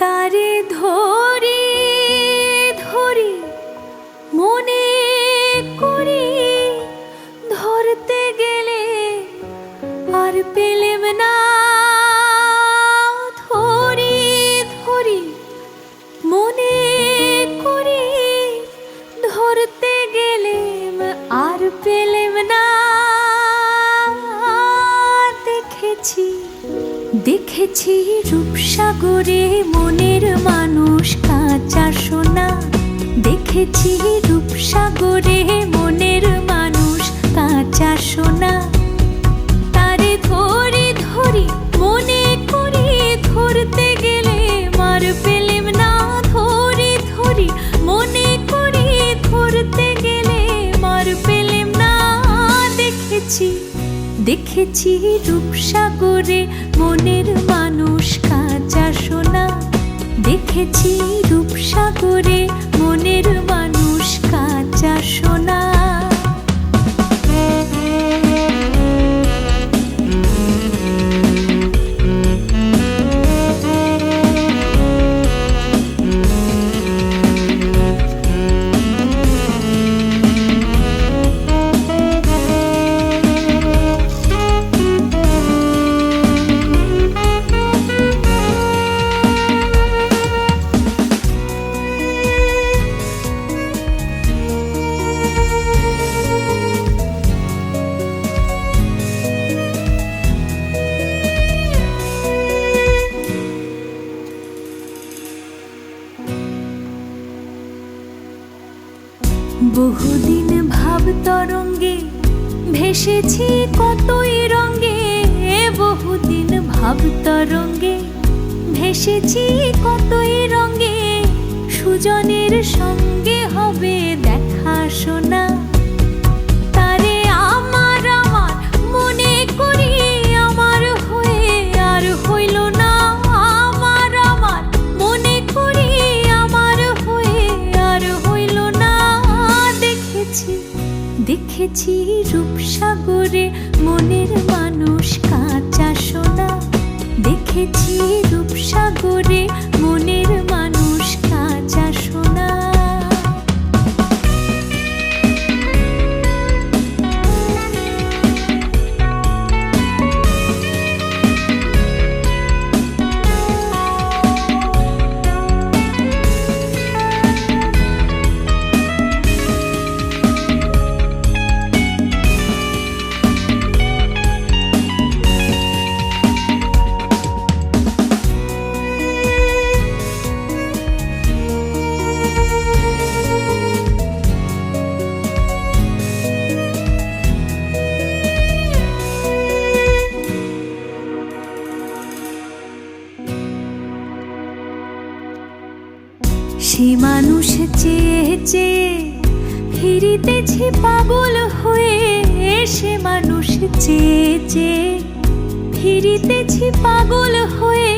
কারে ধরি ধরি মনে করি, ধরতে গেলে আর পেলেম না। ধরি ধরি মনে করি, ধরতে গেলেম আর পেলেম না। দেখেছি দেখেছি রূপসাগরে মনের মানুষ কাঁচা সোনা। দেখেছি রূপসাগরে মনের মানুষ কাঁচা সোনা। তারে ধরি ধরি মনে করি, ধরতে গেলে মার পেলেম না। ধরি ধরি মনে করি, ধরতে গেলে মার পেলেম না। দেখেছি দেখেছি রূপসাগরে মনের মানুষ কাঁচা সোনা। দেখেছি রূপসাগরে মনের মানুষ কাঁচা সোনা। বহুদিন ভাব তরঙ্গে ভেসেছি কতই রঙ্গে। বহুদিন ভাব তরঙ্গে ভেসেছি কতই রঙ্গে। সুজনের সঙ্গে হবে দেখা শোনা। তারে আমার আমার মনে করি, আমার হয়ে আর হইল না। আমার আমার মনে করি, আমার হয়ে আর হইল না। দেখেছি রূপসাগরে মনের মানুষ কাঁচা সোনা। দেখেছি রূপসাগরে মনের মানুষ কাঁচা সোনা। সে মানুষ চেয়ে চেয়ে ফিরিতেছি পাগল হয়ে। সে মানুষ চেয়ে চেয়ে ফিরিতেছি পাগল হয়ে।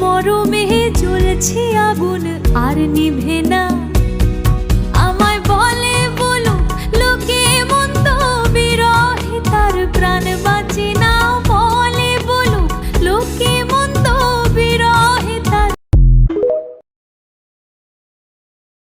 মরমে জ্বলছি আগুন আর নিভে না।